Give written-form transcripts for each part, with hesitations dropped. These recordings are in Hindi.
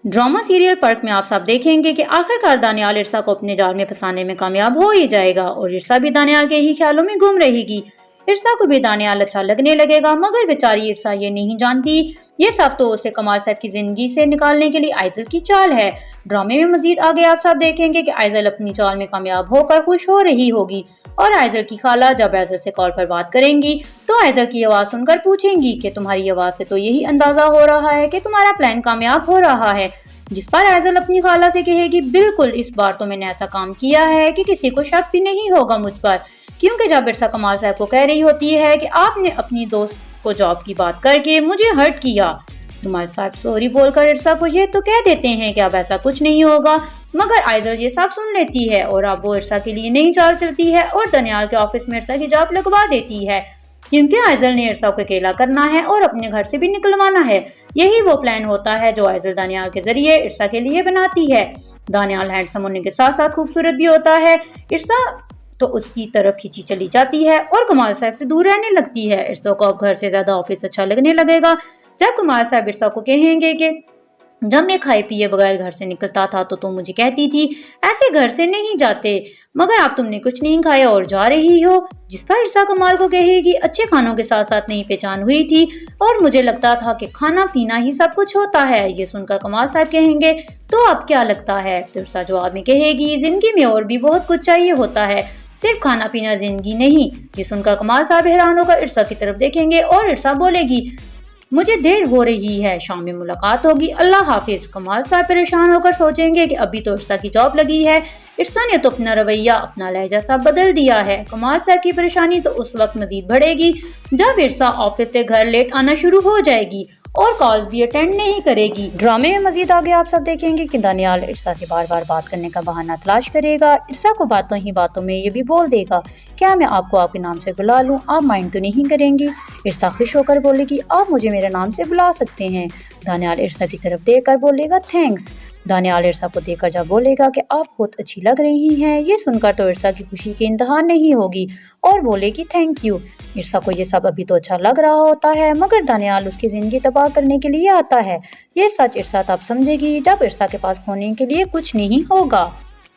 ड्रामा सीरियल फर्क में आप सब देखेंगे कि आखिरकार दानियाल इरसा को अपने जाल में फंसाने में कामयाब हो ही जाएगा और इरसा भी दानियाल के ही ख्यालों में गुम रहेगी। इरसा को भी दानियाल अच्छा लगने लगेगा, मगर बेचारी इरसा ये नहीं जानती ये सब तो उसे कमाल साहब की जिंदगी से निकालने के लिए आइजल की चाल है। ड्रामे में मजीद आगे आप सब देखेंगे कि आइजल अपनी चाल में कामयाब होकर खुश हो रही होगी और आइजल की खाला जब आइजल से कॉल पर बात करेंगी तो आइजल की आवाज सुनकर पूछेंगी कि तुम्हारी आवाज से तो यही अंदाजा हो रहा है कि तुम्हारा प्लान कामयाब हो रहा है। जिस पर आइजल अपनी खाला से कहेगी, बिल्कुल इस बार तो मैंने ऐसा काम किया है कि किसी को शक भी नहीं होगा मुझ पर, क्योंकि जब इरसा कमाल साहब को कह रही होती है कि आपने अपनी दोस्त को जॉब की बात करके मुझे हर्ट किया, कमाल साहब सॉरी बोलकर इरसा को ये तो कह देते हैं कि अब ऐसा कुछ नहीं होगा, मगर आइजल ये सब सुन लेती है और अब वो इरसा के लिए नई चाल चलती है और दानियाल के ऑफिस में इरसा की जॉब लगवा देती है, क्योंकि आइजल ने इरसा को अकेला करना है और अपने घर से भी निकलवाना है। यही वो प्लान होता है जो आइजल दानियाल के जरिए इरसा के लिए बनाती है। दानियाल हैंडसम होने के साथ साथ खूबसूरत भी होता है। इरसा तो उसकी तरफ खींची चली जाती है और कमाल साहब से दूर रहने लगती है। इरसा को अब घर से ज्यादा ऑफिस अच्छा लगने लगेगा। जब कमाल साहब इरसा को कहेंगे कि जब मैं खाए पिए बगैर घर से निकलता था तो तुम मुझे कहती थी ऐसे घर से नहीं जाते, मगर अब तुमने कुछ नहीं खाया और जा रही हो। जिस पर इरसा कमाल को कहेगी, अच्छे खानों के साथ साथ नई पहचान हुई थी और मुझे लगता था कि खाना पीना ही सब कुछ होता है। ये सुनकर कमाल साहब कहेंगे, तो अब क्या लगता है? तो इरसा जवाब में कहेगी, जिंदगी में और भी बहुत कुछ चाहिए होता है, सिर्फ खाना पीना जिंदगी नहीं। ये सुनकर कमाल साहब हैरान होकर इरसा की तरफ देखेंगे और इरसा बोलेगी, मुझे देर हो रही है, शाम में मुलाकात होगी, अल्लाह हाफिज। कमाल साहब परेशान होकर सोचेंगे कि अभी तो इरसा की जॉब लगी है, इरसा ने तो अपना रवैया अपना लहजा सब बदल दिया है। कमाल साहब की परेशानी तो उस वक्त मजीद बढ़ेगी जब इरसा ऑफिस से घर लेट आना शुरू हो जाएगी और कॉल्स भी अटेंड नहीं करेगी। ड्रामे में मजीद आगे आप सब देखेंगे कि दानियाल इरसा से बार बार बात करने का बहाना तलाश करेगा। इरसा को बातों ही बातों में ये भी बोल देगा, क्या मैं आपको आपके नाम से बुला लूं, आप माइंड तो नहीं करेंगी? इरसा खुश होकर बोलेगी, आप मुझे मेरे नाम से बुला सकते हैं। दानियाल इरसा की तरफ देखकर बोलेगा, थैंक्स। दानियाल इरसा को देखकर जब बोलेगा कि आप बहुत अच्छी लग रही हैं, ये सुनकर तो इरसा की खुशी की इंतहा नहीं होगी और बोलेगी थैंक यू। इरसा को ये सब अभी तो अच्छा लग रहा होता है, मगर दानियाल उसकी जिंदगी तबाह करने के लिए आता है। ये सच इरसा तब समझेगी जब इरसा के पास खोने के लिए कुछ नहीं होगा।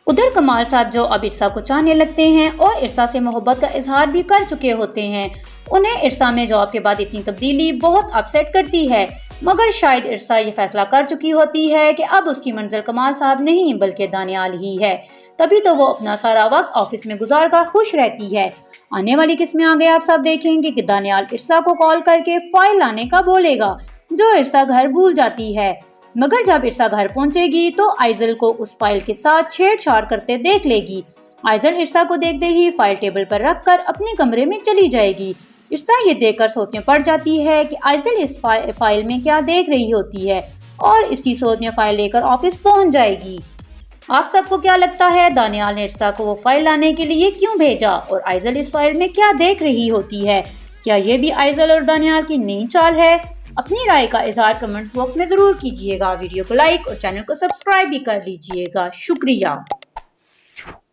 उधर कमाल साहब जो अब इरसा को चाहने लगते हैं और इरसा से मोहब्बत का इजहार भी कर चुके होते हैं, उन्हें इरसा में जॉब के बाद इतनी तब्दीली बहुत अपसेट करती है, मगर शायद इरसा ये फैसला कर चुकी होती है कि अब उसकी मंजिल कमाल साहब नहीं बल्कि दानियाल ही है। तभी तो वो अपना सारा वक्त ऑफिस में गुजार कर खुश रहती है। आने वाली किस्में आगे आप सब देखेंगे कि दानियाल इरसा को कॉल करके फाइल लाने का बोलेगा, जो इरसा घर भूल जाती है, मगर जब इरसा घर पहुंचेगी तो आइजल को उस फाइल के साथ छेड़छाड़ करते देख लेगी। आइजल इरसा को देखते ही फाइल टेबल पर रखकर अपने कमरे में चली जाएगी। इरसा ये देखकर सोच में पड़ जाती है कि आइजल इस फाइल में क्या देख रही होती है और इसी सोच में फाइल लेकर ऑफिस पहुंच जाएगी। आप सबको क्या लगता है, दानियाल ने इरसा को वो फाइल लाने के लिए क्यों भेजा और आइजल इस फाइल में क्या देख रही होती है? क्या ये भी आइजल और दानियाल की नई चाल है? अपनी राय का इजहार कमेंट्स बॉक्स में जरूर कीजिएगा। वीडियो को लाइक और चैनल को सब्सक्राइब भी कर लीजिएगा। शुक्रिया।